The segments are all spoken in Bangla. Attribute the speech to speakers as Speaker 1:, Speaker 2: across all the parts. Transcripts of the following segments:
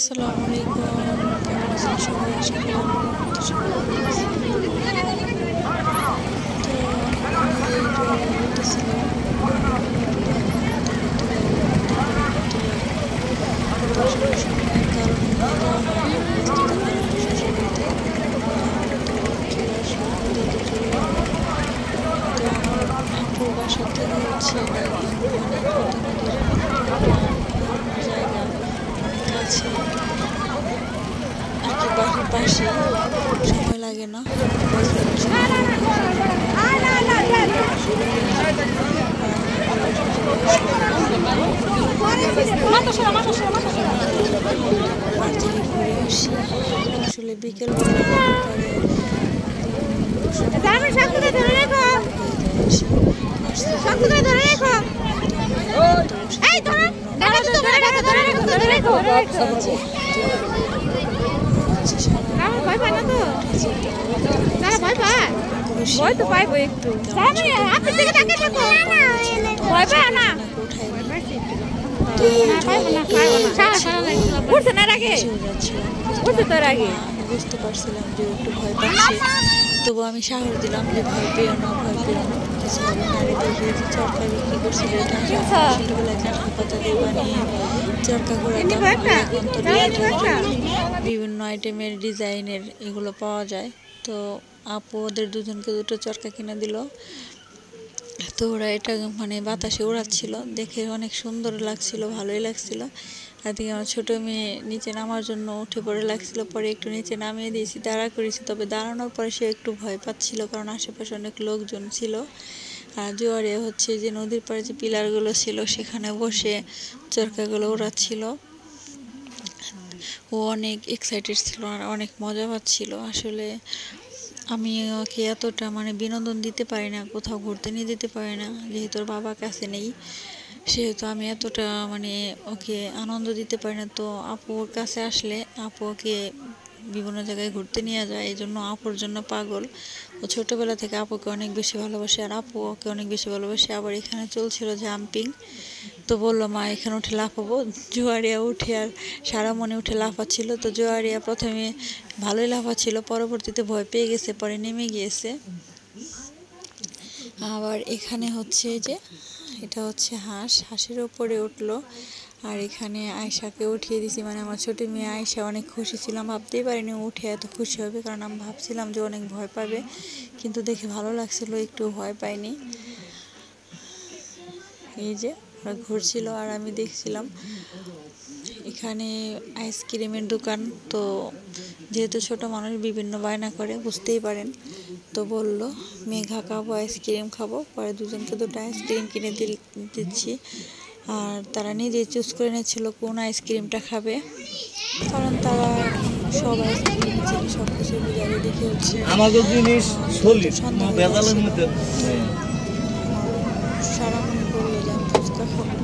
Speaker 1: আসসালামু আলাইকুম। কেমন আছেন সবাই? আশা করি আপনারা সবাই ভালো আছেন। তো আমি বলতেছিলাম বাসা থেকে হচ্ছে জায়গা কাছে আর কি বাড়ির পাশে সময় লাগে না। আসলে বিকেল
Speaker 2: ভয় তো পাইবো একটু ভয় পায় না উঠছে না আগে উঠছে তোর আগে
Speaker 1: বুঝতে পারছিলাম যে একটু ভয় পাচ্ছি, তবু আমি সাহস দিলাম যে ভয় পেও না, ভয় পেও না, কিছু হবে না। চরকা বিক্রি করছিল, ছোটবেলায় কাঁঠাল পাতা দিয়ে বানিয়ে চরকা ঘোরাতাম। বিভিন্ন আইটেমের ডিজাইনের এগুলো পাওয়া যায়। তো আপু ওদের দুজনকে দুটো চরকা কিনে দিল। তো ওরা এটা মানে বাতাসে উড়াচ্ছিল, দেখে অনেক সুন্দর লাগছিল, ভালোই লাগছিল। এদিকে আমার ছোটো মেয়ে নিচে নামার জন্য উঠে পড়ে লাগছিল, পরে একটু নিচে নামিয়ে দিয়েছি, দাঁড়া করেছি। তবে দাঁড়ানোর পরে সে একটু ভয় পাচ্ছিল, কারণ আশেপাশে অনেক লোকজন ছিল। আর জোয়ারে হচ্ছে যে নদীর পাড়ে যে পিলারগুলো ছিল সেখানে বসে চরকাগুলো উড়াচ্ছিল। ও অনেক এক্সাইটেড ছিল আর অনেক মজা পাচ্ছিল। আসলে আমি ওকে এতটা মানে বিনোদন দিতে পারি না, কোথাও ঘুরতে নিয়ে যেতে পারি না, যেহেতু ওর বাবা কাছে নেই, সেহেতু আমি এতটা মানে ওকে আনন্দ দিতে পারি না। তো আপুর কাছে আসলে আপু ওকে বিভিন্ন জায়গায় ঘুরতে নিয়ে যায়, এই জন্য আপুর জন্য পাগল। ও ছোটোবেলা থেকে আপুকে অনেক বেশি ভালোবাসে আর আপু ওকে অনেক বেশি ভালোবাসে। আবার এখানে চলছিল জাম্পিং, তো বললো মা এখানে উঠে লাফাবো। জোয়ারিয়া উঠে আর সারা মনে উঠে লাফাচ্ছিল। তো জোয়ারিয়া প্রথমে ভালোই লাফাচ্ছিল, পরবর্তীতে ভয় পেয়ে গেছে, পরে নেমে গিয়েছে। আবার এখানে হচ্ছে যে এটা হচ্ছে হাঁসের ওপরে উঠলো। আর এখানে আয়শাকে উঠিয়ে দিছি, মানে আমার ছোটো মেয়ে আয়শা অনেক খুশি ছিলাম, ভাবতেই পারিনি উঠে এত খুশি হবে, কারণ আমি ভাবছিলাম যে অনেক ভয় পাবে, কিন্তু দেখে ভালো লাগছিল, একটু ভয় পাইনি। এই যে ওরা ঘুরছিল আর আমি দেখছিলাম। এখানে আইসক্রিমের দোকান, তো যেহেতু ছোট মানুষ বিভিন্ন বায়না করে, বুঝতেই পারেন। তো বলল মেঘা খাবো, আইসক্রিম খাবো। পরে দুজনকে দুটো আইসক্রিম কিনে দিচ্ছি, আর তারা নিজেই চুজ করে নিয়েছিল কোন আইসক্রিমটা খাবে, কারণ তারা সব আইসক্রিম সব কিছু বুঝাবে দেখে হচ্ছে
Speaker 3: আমাদের জিনিস
Speaker 1: সারা মনে করলো যে আমি ফুচকা খাবো।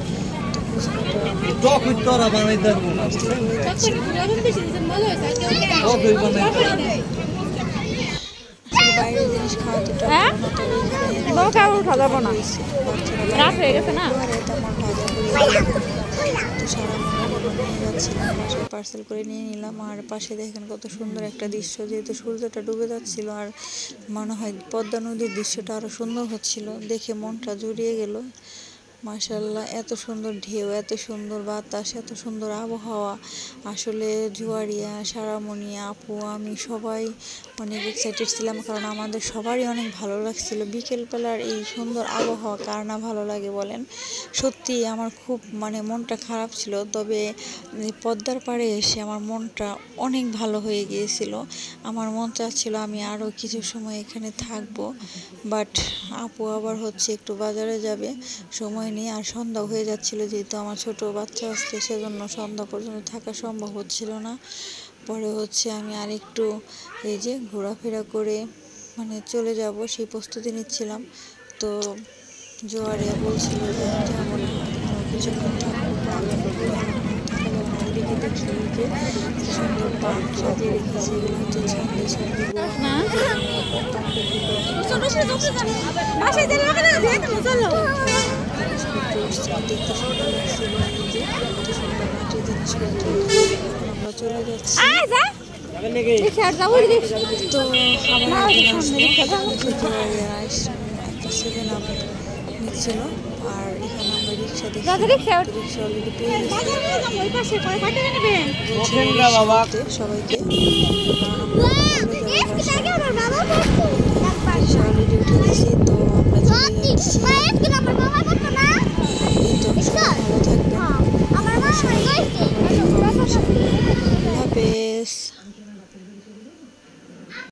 Speaker 1: বাইরের জিনিস খাওয়া তো পার্সেল করে নিয়ে নিলাম। আর পাশে দেখেন কত সুন্দর একটা দৃশ্য, যেহেতু সূর্যটা ডুবে যাচ্ছিল আর মনে হয় পদ্মা নদীর দৃশ্যটা আরো সুন্দর হচ্ছিল, দেখে মনটা জুড়িয়ে গেল। মাশাআল্লাহ, এত সুন্দর ঢেউ, এত সুন্দর বাতাস, এত সুন্দর আবহাওয়া। আসলে জুয়ারিয়া, সারামণি, আপু, আমি সবাই অনেক এক্সাইটেড ছিলাম, কারণ আমাদের সবারই অনেক ভালো লাগছিল। বিকেলবেলার এই সুন্দর আবহাওয়া কার না ভালো লাগে বলেন? সত্যি আমার খুব মানে মনটা খারাপ ছিল, তবে পদ্মার পাড়ে এসে আমার মনটা অনেক ভালো হয়ে গিয়েছিল। আমার মন চাচ্ছিল আমি আরও কিছু সময় এখানে থাকবো, বাট আপু আবার হচ্ছে একটু বাজারে যাবে, সময় নেই। আর সন্ধ্যা হয়ে যাচ্ছিল, যেহেতু আমার ছোট বাচ্চা আসছে, সেজন্য সন্ধ্যা পর্যন্ত থাকা সম্ভব হচ্ছিল না। পরে হচ্ছে আমি আরেকটু এই যে ঘোরাফেরা করে মানে চলে যাব সেই প্রস্তুতি নিচ্ছিলাম। তো জোয়ারে বলছিল যে আমি যাবো না, আরও কিছুক্ষণ থাকবো, ওদিকে দেখি যে সুন্দর পার্ক সাজিয়ে রেখেছে, এগুলো হচ্ছে ছাদে দেখতে সুন্দর লাগছিল। আমরা চলে যাচ্ছি। তো আমার একটা 7 আপ নিচ্ছিল, আর এখানে আমরা রিক্সা দেখি, রিক্সা অলরেডি পেয়ে গেছি। সবাইকে রিক্সা অলরেডি উঠে গেছি, তো আমরা চলে যাচ্ছি।